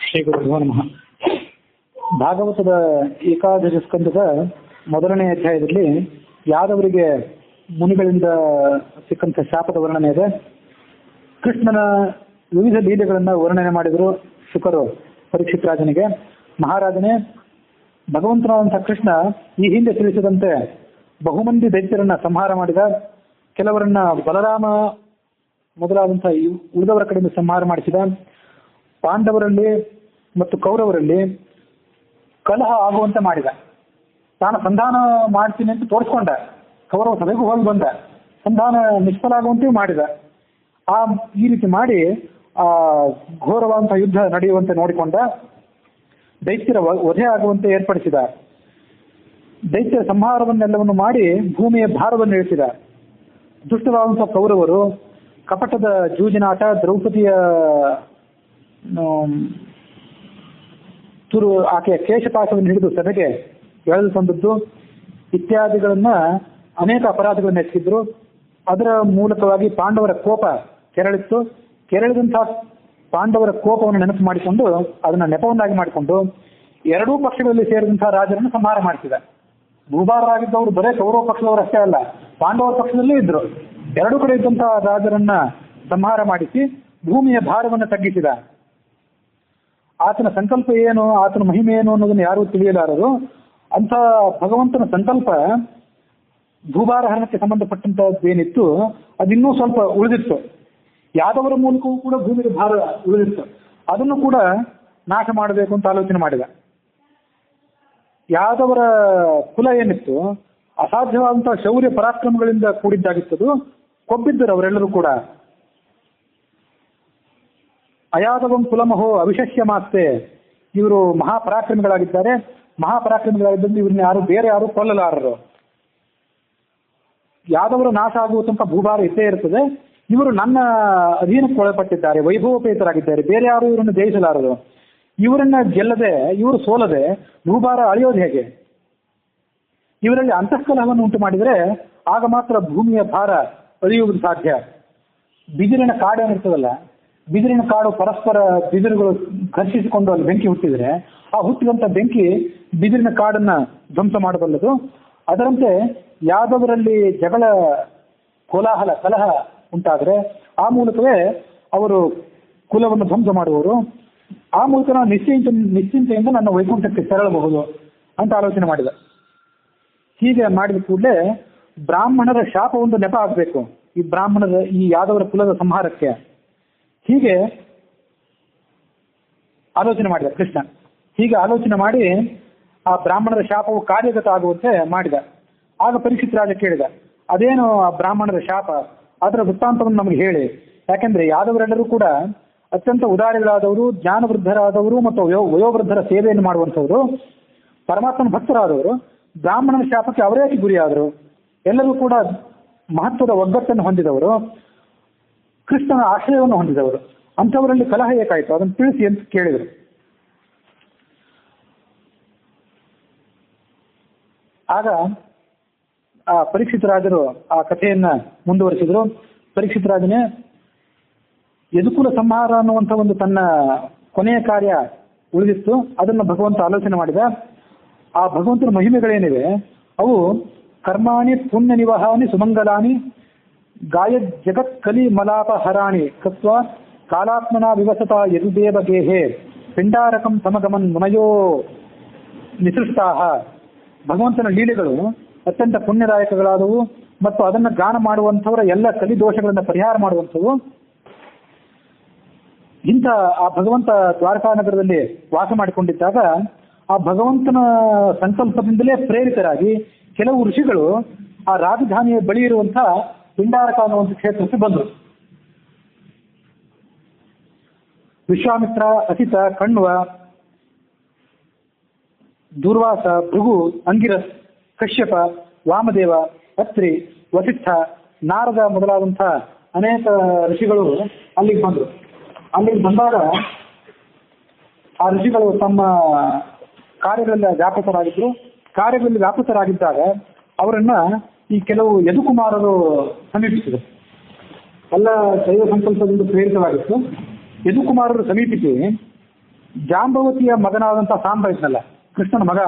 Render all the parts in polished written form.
ಶ್ರೀ ಗುರುಭ್ಯೋ ನಮಃ. ಭಾಗವತದ ಏಕಾದಶ ಸ್ಕಂದದ ಮೊದಲನೇ ಅಧ್ಯಾಯದಲ್ಲಿ ಯಾದವರಿಗೆ ಮುನಿಗಳಿಂದ ಸಿಕ್ಕಂಥ ಶಾಪದ ವರ್ಣನೆ ಇದೆ. ಕೃಷ್ಣನ ವಿವಿಧ ಲೀಲೆಗಳನ್ನು ವರ್ಣನೆ ಮಾಡಿದರು ಶುಕರು ಪರೀಕ್ಷಿತ್ ರಾಜನಿಗೆ. ಮಹಾರಾಜನೇ, ಭಗವಂತನಾದಂಥ ಕೃಷ್ಣ ಈ ಹಿಂದೆ ತಿಳಿಸಿದಂತೆ ಬಹುಮಂದಿ ದೈತ್ಯರನ್ನ ಸಂಹಾರ ಮಾಡಿದ. ಕೆಲವರನ್ನ ಬಲರಾಮ ಮೊದಲಾದಂಥ ಉಳಿದವರ ಕಡೆಯಿಂದ ಸಂಹಾರ ಮಾಡಿಸಿದ. ಪಾಂಡವರಲ್ಲಿ ಮತ್ತು ಕೌರವರಲ್ಲಿ ಕಲಹ ಆಗುವಂತೆ ಮಾಡಿದ. ತಾನು ಸಂಧಾನ ಮಾಡ್ತೀನಿ ಅಂತ ತೋರಿಸ್ಕೊಂಡ. ಕೌರವ ಸಭೆಗೂ ಹೋಗಿ ಬಂದ. ಸಂಧಾನ ನಿಷ್ಫಲ ಆಗುವಂತೆ ಮಾಡಿದ. ಈ ರೀತಿ ಮಾಡಿ ಘೋರವಾದಂತಹ ಯುದ್ಧ ನಡೆಯುವಂತೆ ನೋಡಿಕೊಂಡ. ದೈತ್ಯರ ವಧೆ ಆಗುವಂತೆ ಏರ್ಪಡಿಸಿದ. ದೈತ್ಯರ ಸಂಹಾರವನ್ನೆಲ್ಲವನ್ನು ಮಾಡಿ ಭೂಮಿಯ ಭಾರವನ್ನು ಇಳಿಸಿದ. ದುಷ್ಟವಾದಂತಹ ಕೌರವರು ಕಪಟದ ಜೂಜಿನಾಟ, ದ್ರೌಪದಿಯ ಆಕೆಯ ಕೇಶಪಾಶವನ್ನು ಹಿಡಿದು ಸಭೆಗೆ ಎಳೆದು ತಂದದ್ದು ಇತ್ಯಾದಿಗಳನ್ನ ಅನೇಕ ಅಪರಾಧಗಳನ್ನು ಎಸಗಿದ್ರು. ಅದರ ಮೂಲಕವಾಗಿ ಪಾಂಡವರ ಕೋಪ ಕೆರಳಿತ್ತು. ಕೆರಳಿದಂತಹ ಪಾಂಡವರ ಕೋಪವನ್ನು ನೆನಪು ಮಾಡಿಕೊಂಡು ಅದನ್ನ ನೆಪವನ್ನಾಗಿ ಮಾಡಿಕೊಂಡು ಎರಡೂ ಪಕ್ಷಗಳಲ್ಲಿ ಸೇರಿದಂತಹ ರಾಜರನ್ನು ಸಂಹಾರ ಮಾಡಿಸಿದ. ಭೂಭಾರರಾಗಿದ್ದವರು ಬರೇ ಕೌರವ ಪಕ್ಷದವರು ಅಷ್ಟೇ ಅಲ್ಲ, ಪಾಂಡವರ ಪಕ್ಷದಲ್ಲೂ ಇದ್ರು. ಎರಡೂ ಕಡೆ ಇದ್ದಂತಹ ರಾಜರನ್ನ ಸಂಹಾರ ಮಾಡಿಸಿ ಭೂಮಿಯ ಭಾರವನ್ನು ತಗ್ಗಿಸಿದ. ಆತನ ಸಂಕಲ್ಪ ಏನು, ಆತನ ಮಹಿಮೆ ಏನು ಅನ್ನೋದನ್ನು ಯಾರೂ ತಿಳಿಯಲಾರರು. ಅಂತ ಭಗವಂತನ ಸಂಕಲ್ಪ ಭೂಭಾರ ಹರಣಕ್ಕೆ ಸಂಬಂಧಪಟ್ಟಂತದ್ದೇನಿತ್ತು ಅದಿನ್ನೂ ಸ್ವಲ್ಪ ಉಳಿದಿತ್ತು. ಯಾದವರ ಮೂಲಕವೂ ಕೂಡ ಭೂಮಿಗೆ ಭಾರ ಉಳಿದಿತ್ತು. ಅದನ್ನು ಕೂಡ ನಾಶ ಮಾಡಬೇಕು ಅಂತ ಆಲೋಚನೆ ಮಾಡಿದ. ಯಾದವರ ಕುಲ ಏನಿತ್ತು ಅಸಾಧ್ಯವಾದಂತಹ ಶೌರ್ಯ ಪರಾಕ್ರಮಗಳಿಂದ ಕೂಡಿದ್ದಾಗಿತ್ತದು. ಕೊಬ್ಬಿದ್ದರು ಅವರೆಲ್ಲರೂ ಕೂಡ. ಅಯಾದವಂ ಕುಲಮಹೋ ಅವಿಶಸ್ಯ ಮಾಸ್ತೆ, ಇವರು ಮಹಾಪರಾಕ್ರಮಿಗಳಾಗಿದ್ದಾರೆ. ಮಹಾಪರಾಕ್ರಮಿಗಳಾಗಿದ್ದಂತೆ ಇವ್ರನ್ನ ಬೇರೆ ಯಾರು ಕೊಲ್ಲಲಾರರು. ಯಾದವರು ನಾಶ ಆಗುವ ತನಕ ಭೂಭಾರ ಇದ್ದೇ ಇರ್ತದೆ. ಇವರು ನನ್ನ ಅಧೀನಕ್ಕೆ ಒಳಪಟ್ಟಿದ್ದಾರೆ, ವೈಭವೋಪೇತರಾಗಿದ್ದಾರೆ, ಬೇರೆ ಯಾರು ಇವರನ್ನು ಜಯಿಸಲಾರರು. ಇವರನ್ನ ಗೆಲ್ಲದೆ, ಇವರು ಸೋಲದೆ ಭೂಭಾರ ಅಳಿಯೋದು ಹೇಗೆ? ಇವರಲ್ಲಿ ಅಂತಃಕಲಹವನ್ನು ಉಂಟು ಮಾಡಿದರೆ ಆಗ ಮಾತ್ರ ಭೂಮಿಯ ಭಾರ ಅಳಿಯುವುದು ಸಾಧ್ಯ. ಬಿದಿರಿನ ಕಾಡೇನಿರ್ತದಲ್ಲ, ಬಿದಿರಿನ ಕಾಡು ಪರಸ್ಪರ ಬಿದಿರುಗಳು ಘರ್ಷಿಸಿಕೊಂಡು ಅಲ್ಲಿ ಬೆಂಕಿ ಹುಟ್ಟಿದರೆ ಆ ಹುಟ್ಟಿದಂಥ ಬೆಂಕಿ ಬಿದಿರಿನ ಕಾಡನ್ನ ಧ್ವಂಸ ಮಾಡಬಲ್ಲದು. ಅದರಂತೆ ಯಾದವರಲ್ಲಿ ಜಗಳ, ಕೋಲಾಹಲ, ಕಲಹ ಉಂಟಾದರೆ ಆ ಮೂಲಕವೇ ಅವರು ಕುಲವನ್ನು ಧ್ವಂಸ ಮಾಡುವವರು. ಆ ಮೂಲಕ ನಾವು ನಿಶ್ಚಿಂತೆಯಿಂದ ನನ್ನ ವೈಕುಂಠಕ್ಕೆ ತೆರಳಬಹುದು ಅಂತ ಆಲೋಚನೆ ಮಾಡಿದ. ಹೀಗೆ ಮಾಡಿದ ಕೂಡಲೇ ಬ್ರಾಹ್ಮಣರ ಶಾಪ ಒಂದು ನೆಪ ಆಗಬೇಕು ಈ ಯಾದವರ ಕುಲದ ಸಂಹಾರಕ್ಕೆ. ಹೀಗೆ ಆಲೋಚನೆ ಮಾಡಿದ ಕೃಷ್ಣ. ಹೀಗೆ ಆಲೋಚನೆ ಮಾಡಿ ಆ ಬ್ರಾಹ್ಮಣರ ಶಾಪವು ಕಾರ್ಯಗತ ಆಗುವಂತೆ ಮಾಡಿದ. ಆಗ ಪರೀಕ್ಷಿತ್ ರಾಜ ಕೇಳಿದ, ಅದೇನು ಆ ಬ್ರಾಹ್ಮಣರ ಶಾಪ, ಅದರ ವೃತ್ತಾಂತವನ್ನು ನಮಗೆ ಹೇಳಿ. ಯಾಕೆಂದ್ರೆ ಯಾದವರೆಲ್ಲರೂ ಕೂಡ ಅತ್ಯಂತ ಉದಾರಿಗಳಾದವರು, ಜ್ಞಾನವೃದ್ಧರಾದವರು ಮತ್ತು ವಯೋವೃದ್ಧರ ಸೇವೆಯನ್ನು ಮಾಡುವಂಥವರು, ಪರಮಾತ್ಮನ ಭಕ್ತರಾದವರು. ಬ್ರಾಹ್ಮಣನ ಶಾಪಕ್ಕೆ ಅವರೇ ಗುರಿಯಾದರು. ಎಲ್ಲರೂ ಕೂಡ ಮಹತ್ವದ ಒಗ್ಗಟ್ಟನ್ನು ಹೊಂದಿದವರು, ಕೃಷ್ಣನ ಆಶ್ರಯವನ್ನು ಹೊಂದಿದವರು. ಅಂಥವರಲ್ಲಿ ಕಲಹ ಏಕಾಯಿತು, ಅದನ್ನು ತಿಳಿಸಿ ಅಂತ ಕೇಳಿದರು. ಆಗ ಆ ಪರೀಕ್ಷಿತ್ ರಾಜರು ಆ ಕಥೆಯನ್ನ ಮುಂದುವರಿಸಿದ್ರು. ಪರೀಕ್ಷಿತ್ ರಾಜನೇ, ಯದುಕುಲ ಸಂಹಾರ ಅನ್ನುವಂಥ ಒಂದು ತನ್ನ ಕೊನೆಯ ಕಾರ್ಯ ಉಳಿದಿತ್ತು. ಅದನ್ನು ಭಗವಂತ ಆಲೋಚನೆ ಮಾಡಿದ. ಆ ಭಗವಂತನ ಮಹಿಮೆಗಳೇನಿವೆ ಅವು ಕರ್ಮಾಣಿ ಪುಣ್ಯ ನಿವಹಾನಿ ಸುಮಂಗಲಾನಿ ಗಾಯ ಜಗತ್ ಕಲಿ ಮಲಾಪ ಹರಾಣಿ ಕತ್ವ ಕಾಲಾತ್ಮನ ವಿವಸತ ಯದುದೇವ ಗೇಹೆ ಪಿಂಡಾರಕಂ ಸಮಗಮನ್ ಮುನಯೋ ನಿಸೃಷ್ಟಾಹ. ಭಗವಂತನ ಲೀಲೆಗಳು ಅತ್ಯಂತ ಪುಣ್ಯದಾಯಕಗಳಾದವು ಮತ್ತು ಅದನ್ನು ಗಾನ ಮಾಡುವಂಥವರ ಎಲ್ಲ ಕಲಿ ದೋಷಗಳನ್ನು ಪರಿಹಾರ ಮಾಡುವಂಥವು. ಇಂಥ ಆ ಭಗವಂತ ದ್ವಾರಕಾ ನಗರದಲ್ಲಿ ವಾಸ ಮಾಡಿಕೊಂಡಿದ್ದಾಗ ಆ ಭಗವಂತನ ಸಂಕಲ್ಪದಿಂದಲೇ ಪ್ರೇರಿತರಾಗಿ ಕೆಲವು ಋಷಿಗಳು ಆ ರಾಜಧಾನಿಯ ಬಳಿ ಇರುವಂತಹ ಪಿಂಡಾರಕ ಅನ್ನುವಂಥ ಕ್ಷೇತ್ರಕ್ಕೆ ಬಂದರು. ವಿಶ್ವಾಮಿತ್ರ, ಅಸಿತ, ಕಣ್ವ, ದೂರ್ವಾಸ, ಭೃಗು, ಅಂಗಿರಸ್, ಕಶ್ಯಪ, ವಾಮದೇವ, ಅತ್ರಿ, ವಸಿಷ್ಠ, ನಾರದ ಮೊದಲಾದಂಥ ಅನೇಕ ಋಷಿಗಳು ಅಲ್ಲಿಗೆ ಬಂದರು. ಅಲ್ಲಿಗೆ ಬಂದಾಗ ಆ ಋಷಿಗಳು ತಮ್ಮ ಕಾರ್ಯಗಳಲ್ಲಿ ವ್ಯಾಪೃತರಾಗಿದ್ದಾಗ ಅವರನ್ನ ಈ ಕೆಲವು ಯದುಕುಮಾರರು ಸಮೀಪಿಸಿದರು. ಎಲ್ಲ ದೈವ ಸಂಕಲ್ಪದಿಂದ ಪ್ರೇರಿತವಾಗಿತ್ತು. ಯದುಕುಮಾರರು ಸಮೀಪಿಸಿ ಜಾಂಬವತಿಯ ಮಗನಾದಂಥ ಸಾಂಬ ಇದ್ನಲ್ಲ, ಕೃಷ್ಣನ ಮಗ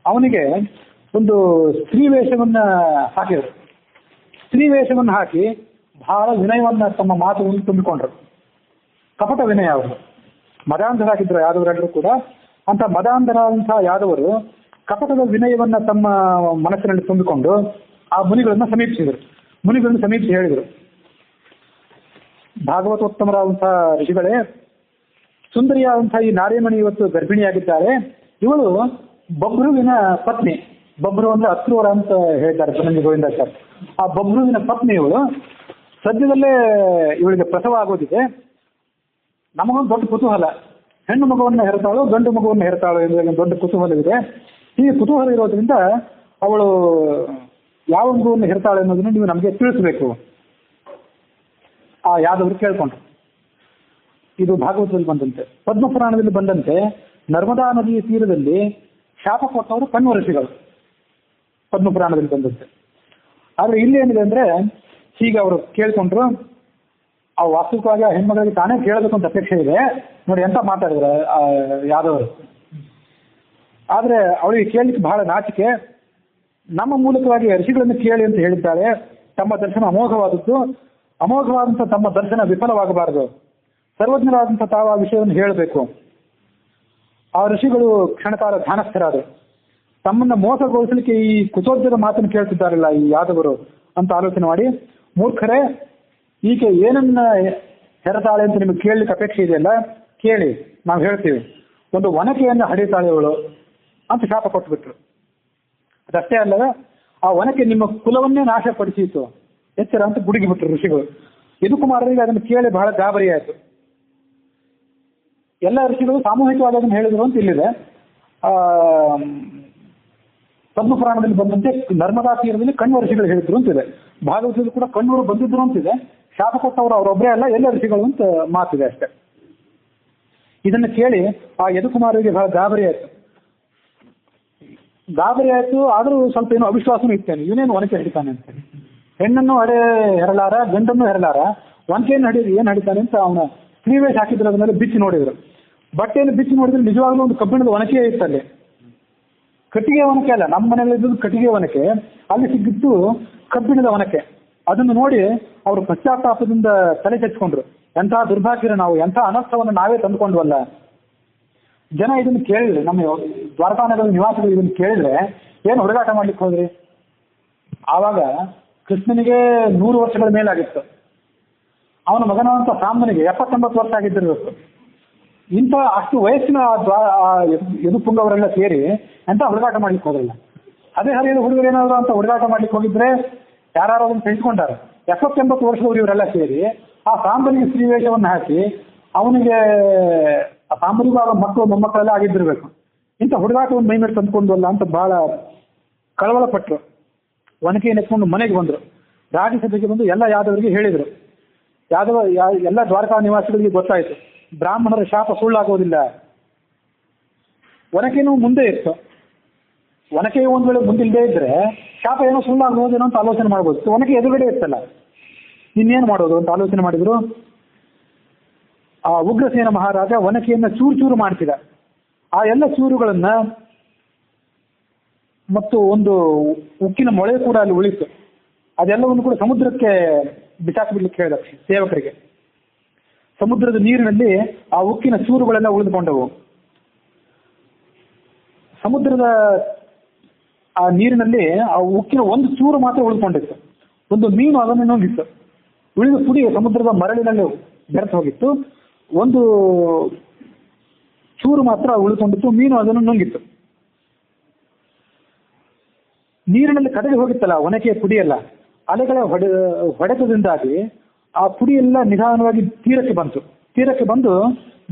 ಅವನಿಗೆ ಒಂದು ಸ್ತ್ರೀ ವೇಷವನ್ನ ಹಾಕಿದರು. ಸ್ತ್ರೀ ವೇಷವನ್ನು ಹಾಕಿ ಬಹಳ ವಿನಯವನ್ನ ತಮ್ಮ ಮಾತುಗಳನ್ನು ತುಂಬಿಕೊಂಡ್ರು. ಕಪಟ ವಿನಯ ಅವರು. ಮದಾಂಧರಾಗಿದ್ದರು ಯಾದವರೆಲ್ಲರೂ ಕೂಡ. ಅಂತ ಮದಾಂಧರಾದಂತಹ ಯಾದವರು ಕಪಟದ ವಿನಯವನ್ನ ತಮ್ಮ ಮನಸ್ಸಿನಲ್ಲಿ ತುಂಬಿಕೊಂಡು ಆ ಮುನಿಗಳನ್ನ ಸಮೀಪಿಸಿದರು. ಮುನಿಗಳನ್ನು ಸಮೀಪಿಸಿ ಹೇಳಿದರು, ಭಾಗವತೋತ್ತಮರಾದಂತಹ ಋಷಿಗಳೇ, ಸುಂದರಿಯಾದಂತಹ ಈ ನಾರಿಮಣಿ ಇವತ್ತು ಗರ್ಭಿಣಿಯಾಗಿದ್ದಾರೆ. ಇವಳು ಬಭ್ರುವಿನ ಪತ್ನಿ. ಬಭ್ರು ಅಂದ್ರೆ ಅಕ್ರೂರ ಅಂತ ಹೇಳ್ತಾರೆ ಬನ್ನಂಜಿ ಗೋವಿಂದಾಚಾರ್ಯ. ಆ ಬಭ್ರುವಿನ ಪತ್ನಿ ಇವಳು. ಸದ್ಯದಲ್ಲೇ ಇವಳಿಗೆ ಪ್ರಸವ ಆಗೋದಿದೆ. ನಮಗೊಂದು ದೊಡ್ಡ ಕುತೂಹಲ, ಹೆಣ್ಣು ಮಗುವನ್ನು ಹೆರ್ತಾಳೋ ಗಂಡು ಮಗುವನ್ನು ಹೆರ್ತಾಳೋ ಎಂಬ ದೊಡ್ಡ ಕುತೂಹಲವಿದೆ. ಈ ಕುತೂಹಲ ಇರೋದ್ರಿಂದ ಅವಳು ಯಾವ ಮಗುವನ್ನು ಹೆರ್ತಾಳೆ ಅನ್ನೋದನ್ನು ನೀವು ನಮಗೆ ತಿಳಿಸಬೇಕು. ಆ ಯಾದವರು ಕೇಳ್ಕೊಂಡ್ರು. ಇದು ಭಾಗವತದಲ್ಲಿ ಬಂದಂತೆ. ಪದ್ಮಪುರಾಣದಲ್ಲಿ ಬಂದಂತೆ ನರ್ಮದಾ ನದಿಯ ತೀರದಲ್ಲಿ ಶಾಪ ಕೊಟ್ಟವರು ಕಣ್ವ ಋಷಿಗಳು, ಪದ್ಮಪುರಾಣದಲ್ಲಿ ಬಂದಂತೆ. ಆದ್ರೆ ಇಲ್ಲಿ ಏನಿದೆ ಅಂದ್ರೆ, ಹೀಗೆ ಅವರು ಕೇಳ್ಕೊಂಡ್ರು. ಆ ವಾಸ್ತವಿಕವಾಗಿ ಆ ಹೆಣ್ಮಗಳಿಗೆ ತಾನೇ ಕೇಳಬೇಕು ಅಂತ ಅಪೇಕ್ಷೆ ಇದೆ. ನೋಡಿ ಎಂತ ಮಾತಾಡಿದ್ರೆ ಯಾದವರು. ಆದ್ರೆ ಅವಳಿಗೆ ಕೇಳಲಿಕ್ಕೆ ಬಹಳ ನಾಚಿಕೆ. ನಮ್ಮ ಮೂಲಕವಾಗಿ ಋಷಿಗಳನ್ನು ಕೇಳಿ ಅಂತ ಹೇಳಿದ್ದಾಳೆ. ತಮ್ಮ ದರ್ಶನ ಅಮೋಘವಾದದ್ದು. ಅಮೋಘವಾದಂಥ ತಮ್ಮ ದರ್ಶನ ವಿಫಲವಾಗಬಾರದು. ಸರ್ವಜ್ಞರಾದಂಥ ತಾವು ಆ ವಿಷಯವನ್ನು ಹೇಳಬೇಕು. ಆ ಋಷಿಗಳು ಕ್ಷಣಕಾಲ ಧ್ಯಾನಸ್ಥರಾದರು. ತಮ್ಮನ್ನ ಮೋಸಗೊಳಿಸಲಿಕ್ಕೆ ಈ ಕುಚೋದ್ಯದ ಮಾತನ್ನು ಕೇಳ್ತಿದ್ದಾರಲ್ಲ ಈ ಯಾದವರು ಅಂತ ಆಲೋಚನೆ ಮಾಡಿ, ಮೂರ್ಖರೇ, ಈಕೆ ಏನನ್ನ ಹೆರತಾಳೆ ಅಂತ ನಿಮಗೆ ಕೇಳಲಿಕ್ಕೆ ಅಪೇಕ್ಷೆ ಇದೆಯಲ್ಲ, ಕೇಳಿ, ನಾವು ಹೇಳ್ತೀವಿ. ಒಂದು ಒನಕೆಯನ್ನು ಹಡಿತಾಳೆ ಇವಳು ಅಂತ ಶಾಪ ಕೊಟ್ಬಿಟ್ರು. ಅದಷ್ಟೇ ಅಲ್ಲವೇ, ಆ ಒನಕೆ ನಿಮ್ಮ ಕುಲವನ್ನೇ ನಾಶಪಡಿಸಿತು, ಎಚ್ಚರ ಅಂತ ಗುಡುಗಿಬಿಟ್ರು ಋಷಿಗಳು. ಯದುಕುಮಾರರಿಗೆ ಅದನ್ನು ಕೇಳಿ ಬಹಳ ಗಾಬರಿ ಆಯಿತು. ಎಲ್ಲ ಋಷಿಗಳು ಸಾಮೂಹಿಕವಾಗಿ ಅದನ್ನು ಹೇಳಿದ್ರು ಅಂತ ಇಲ್ಲಿದೆ. ಪದ್ಮಪುರಾಣದಲ್ಲಿ ಬಂದಂತೆ ನರ್ಮದಾ ತೀರದಲ್ಲಿ ಕಣ್ವ ಋಷಿಗಳು ಹೇಳಿದ್ರು ಅಂತಿದೆ. ಭಾಗವತದಲ್ಲಿ ಕೂಡ ಕಣ್ಣೂರು ಬಂದಿದ್ರು ಅಂತಿದೆ. ಶಾಪ ಕೊಟ್ಟವರು ಅವರೊಬ್ಬರೇ ಅಲ್ಲ, ಎಲ್ಲ ಋಷಿಗಳು ಅಂತ ಮಾತಿದೆ ಅಷ್ಟೇ. ಇದನ್ನು ಕೇಳಿ ಆ ಯದುಕುಮಾರರಿಗೆ ಬಹಳ ಗಾಬರಿ ಆಯ್ತು. ಆದರೂ ಸ್ವಲ್ಪ ಏನೋ ಅವಿಶ್ವಾಸನೂ ಇತ್ತೇನೆ, ಇವನೇನು ಒನಕೆ ಹಿಡಿತಾನೆ ಅಂತ. ಹೆಣ್ಣನ್ನು ಹೆರಲಾರ, ಗಂಡನ್ನು ಹೆರಲಾರ, ಒನಕೆಯನ್ನು ಏನು ಹಡಿತಾನೆ ಅಂತ ಅವನ ಸ್ತ್ರೀವೇಷ ಹಾಕಿದ್ರು. ಅದನ್ನೆಲ್ಲ ಬಿಚ್ಚಿ ನೋಡಿದ್ರು. ಬಟ್ಟೆಯನ್ನು ಬಿಚ್ಚಿ ನೋಡಿದ್ರೆ ನಿಜವಾಗ್ಲೂ ಒಂದು ಕಬ್ಬಿಣದ ಒನಕೆ ಇತ್ತಲ್ಲಿ. ಕಟ್ಟಿಗೆ ಒನಕೆ ಅಲ್ಲ, ನಮ್ಮ ಮನೆಯಲ್ಲಿ ಇದ್ದು ಕಟ್ಟಿಗೆ ಒನಕೆ, ಅಲ್ಲಿ ಸಿಕ್ಕಿದ್ದು ಕಬ್ಬಿಣದ ಒನಕೆ. ಅದನ್ನು ನೋಡಿ ಅವರು ಪಶ್ಚಾತ್ತಾಪದಿಂದ ತಲೆ ಕೆಚ್ಕೊಂಡ್ರು. ಎಂತಹ ದುರ್ಭಾಗ್ಯರು ನಾವು, ಎಂಥ ಅನರ್ಥವನ್ನು ನಾವೇ ತಂದುಕೊಂಡ್ವಲ್ಲ. ಜನ ಇದನ್ನು ಕೇಳಿದ್ರೆ, ನಮ್ಮ ದ್ವಾರಕಾನಗರದ ನಿವಾಸಿಗಳು ಇದನ್ನು ಕೇಳಿದ್ರೆ ಏನು ಹುಡುಗಾಟ ಮಾಡ್ಲಿಕ್ಕೆ ಹೋದ್ರಿ? ಆವಾಗ ಕೃಷ್ಣನಿಗೆ 100 ವರ್ಷಗಳ ಮೇಲಾಗಿತ್ತು. ಅವನ ಮಗನಾದಂಥ ಸಾಂಬನಿಗೆ 70-80 ವರ್ಷ ಆಗಿದ್ದಿರಬೇಕು. ಇಂಥ ಅಷ್ಟು ವಯಸ್ಸಿನ ಯದುಪುಂಗವರೆಲ್ಲ ಸೇರಿ ಎಂತ ಹುಡುಗಾಟ ಮಾಡ್ಲಿಕ್ಕೆ ಹೋದ್ರಲ್ಲ. ಅದೇ ಹರಿಯದ ಹುಡುಗರು ಏನಾದ್ರು ಅಂತ ಹುಡುಗಾಟ ಮಾಡ್ಲಿಕ್ಕೆ ಹೋಗಿದ್ರೆ ಯಾರು ಅದನ್ನು ತೆಗೆದುಕೊಂಡಾರೆ. 70-80 ವರ್ಷದವರು ಇವರೆಲ್ಲ ಸೇರಿ ಆ ಸಾಂಬನಿಗೆ ಸ್ತ್ರೀವೇಷವನ್ನು ಹಾಕಿ ಅವನಿಗೆ, ಆ ಸಾಂಬನಿಗೂ ಆಗ ಮಕ್ಕಳು ಮೊಮ್ಮಕ್ಕಳೆಲ್ಲ ಆಗಿದ್ದಿರ್ಬೇಕು. ಇಂಥ ಹುಡುಗಾಟವನ್ನು ಮೈ ಮೇಲೆ ತಂದುಕೊಂಡಲ್ಲ ಅಂತ ಬಹಳ ಕಳವಳ ಪಟ್ಟರು. ಒನಕೆಯನ್ನು ಎತ್ಕೊಂಡು ಮನೆಗೆ ಬಂದರು. ರಾಜ್ಯಸಭೆಗೆ ಬಂದು ಎಲ್ಲ ಯಾದವರಿಗೆ ಹೇಳಿದರು. ಎಲ್ಲ ದ್ವಾರಕಾ ನಿವಾಸಿಗಳಿಗೆ ಗೊತ್ತಾಯಿತು, ಬ್ರಾಹ್ಮಣರ ಶಾಪ ಸುಳ್ಳಾಗೋದಿಲ್ಲ. ಒನಕೆನೂ ಮುಂದೆ ಇತ್ತು. ಒನಕೆ ಒಂದು ವೇಳೆ ಮುಂದಿಲ್ಲದೆ ಇದ್ರೆ ಶಾಪ ಏನೋ ಸುಳ್ಳಾಗೋದೇನೋ ಅಂತ ಆಲೋಚನೆ ಮಾಡ್ಬೋದು. ಒನಕೆ ಎದುರುಗಡೆ ಇರ್ತಲ್ಲ, ಇನ್ನೇನು ಮಾಡೋದು ಅಂತ ಆಲೋಚನೆ ಮಾಡಿದ್ರು. ಆ ಉಗ್ರಸೇನ ಮಹಾರಾಜ ಒನಕೆಯನ್ನ ಚೂರು ಚೂರು ಮಾಡ್ತಿದ್ದ. ಆ ಎಲ್ಲ ಚೂರುಗಳನ್ನ ಮತ್ತು ಒಂದು ಉಕ್ಕಿನ ಮೊಳೆ ಕೂಡ ಅಲ್ಲಿ ಉಳಿತು. ಅದೆಲ್ಲವನ್ನು ಕೂಡ ಸಮುದ್ರಕ್ಕೆ ಬಿಸಾಕಿಬಿಡ್ಲಿಕ್ಕೆ ಹೇಳಿದ ಸೇವಕರಿಗೆ. ಸಮುದ್ರದ ನೀರಿನಲ್ಲಿ ಆ ಉಕ್ಕಿನ ಚೂರುಗಳೆಲ್ಲ ಉಳಿದುಕೊಂಡವು. ಸಮುದ್ರದ ಆ ನೀರಿನಲ್ಲಿ ಆ ಉಕ್ಕಿನ ಒಂದು ಚೂರು ಮಾತ್ರ ಉಳಿದುಕೊಂಡಿತ್ತು. ಒಂದು ಮೀನು ಅದನ್ನು ನುಂಗಿತ್ತು. ಉಳಿದ ಪುಡಿ ಸಮುದ್ರದ ಮರಳಿನಲ್ಲಿ ಬೆರೆತು ಹೋಗಿತ್ತು. ಒಂದು ಚೂರು ಮಾತ್ರ ಉಳಿದುಕೊಂಡಿತ್ತು. ಮೀನು ಅದನ್ನು ನುಂಗಿತ್ತು. ನೀರಿನಲ್ಲಿ ಕದಡಿ ಹೋಗಿತ್ತಲ್ಲ ಒನಕೆಯ ಪುಡಿಯೆಲ್ಲ, ಅಲೆಗಳ ಹೊಡೆತದಿಂದಾಗಿ ಆ ಪುಡಿಯೆಲ್ಲ ನಿಧಾನವಾಗಿ ತೀರಕ್ಕೆ ಬಂದು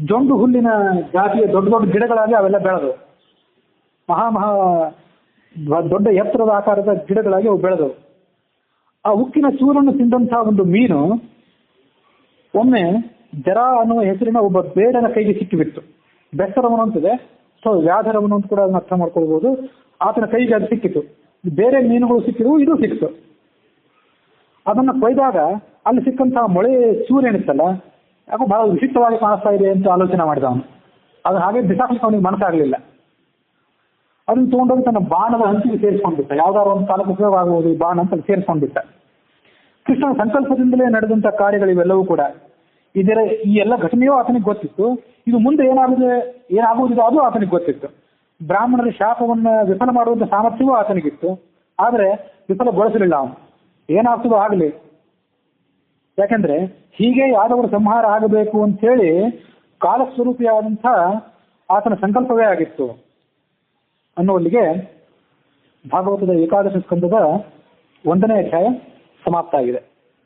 ಜೊಂಡು ಹುಲ್ಲಿನ ಜಾತಿಯ ದೊಡ್ಡ ದೊಡ್ಡ ಗಿಡಗಳಾಗಿ ಅವೆಲ್ಲ ಬೆಳೆದವು. ಮಹಾ ದೊಡ್ಡ ಎತ್ತರದ ಆಕಾರದ ಗಿಡಗಳಾಗಿ ಅವು ಬೆಳೆದವು. ಆ ಉಕ್ಕಿನ ಚೂರನ್ನು ತಿಂದಂತಹ ಒಂದು ಮೀನು ಒಮ್ಮೆ ಜರ ಅನ್ನುವ ಹೆಸರಿನ ಒಬ್ಬ ಬೇಡನ ಕೈಗೆ ಸಿಕ್ಕಿಬಿಟ್ಟು. ಬೆಸ್ತರವನು ಅಂತಿದೆ, ಸೊ ವ್ಯಾಧರವನು ಅಂತ ಕೂಡ ಅದನ್ನ ಅರ್ಥ ಮಾಡ್ಕೊಳ್ಬಹುದು. ಆತನ ಕೈಗೆ ಅದು ಸಿಕ್ಕಿತು. ಬೇರೆ ಮೀನುಗಳು ಸಿಕ್ಕಿದ್ವು, ಇದು ಸಿಕ್ತು. ಅದನ್ನು ಕೊಯ್ದಾಗ ಅಲ್ಲಿ ಸಿಕ್ಕಂತಹ ಮೊಳೆ ಚೂರೇನಿತ್ತಲ್ಲ, ಯಾಕೋ ಬಹಳ ವಿಚಿತ್ರವಾಗಿ ಕಾಣಿಸ್ತಾ ಇದೆ ಅಂತ ಆಲೋಚನೆ ಮಾಡಿದ ಅವನು. ಅದು ಹಾಗೆ ಬಿಸಾಕ್ಲಿಕ್ಕೆ ಅವನಿಗೆ ಮನಸ್ಸಾಗಲಿಲ್ಲ. ಅದನ್ನು ತಗೊಂಡೋಗಿ ತನ್ನ ಬಾಣದ ಅಂಚಿಗೆ ಸೇರಿಸ್ಕೊಂಡ್ಬಿಟ್ಟ. ಯಾವ್ದಾದ್ರು ಒಂದು ಕಾಲಕ್ಕೆ ಉಪಯೋಗ ಆಗುವುದು ಈ ಬಾಣ ಅಂತ ಸೇರಿಸ್ಕೊಂಡ್ಬಿಟ್ಟ. ಕೃಷ್ಣನ ಸಂಕಲ್ಪದಿಂದಲೇ ನಡೆದಂಥ ಕಾರ್ಯಗಳಿವೆಲ್ಲವೂ ಕೂಡ ಈ ಎಲ್ಲ ಘಟನೆಯೂ ಆತನಿಗೆ ಗೊತ್ತಿತ್ತು. ಇದು ಮುಂದೆ ಏನಾಗುವುದಿದೆ ಅದು ಆತನಿಗೆ ಗೊತ್ತಿತ್ತು. ಬ್ರಾಹ್ಮಣರ ಶಾಪವನ್ನು ವಿಫಲ ಮಾಡುವಂಥ ಸಾಮರ್ಥ್ಯವೂ ಆತನಿಗಿತ್ತು. ಆದರೆ ವಿಫಲಗೊಳಿಸಲಿಲ್ಲ ಅವನು. ಏನಾಗ್ತದೋ ಆಗಲಿ, ಯಾಕೆಂದ್ರೆ ಹೀಗೆ ಯಾದವರ ಸಂಹಾರ ಆಗಬೇಕು ಅಂತೇಳಿ ಕಾಲಸ್ವರೂಪಿಯಾದಂಥ ಆತನ ಸಂಕಲ್ಪವೇ ಆಗಿತ್ತು ಅನ್ನುವಲ್ಲಿಗೆ ಭಾಗವತದ ಏಕಾದಶ ಸ್ಕಂದದ 1ನೇ ಅಧ್ಯಾಯ ಸಮಾಪ್ತ ಆಗಿದೆ.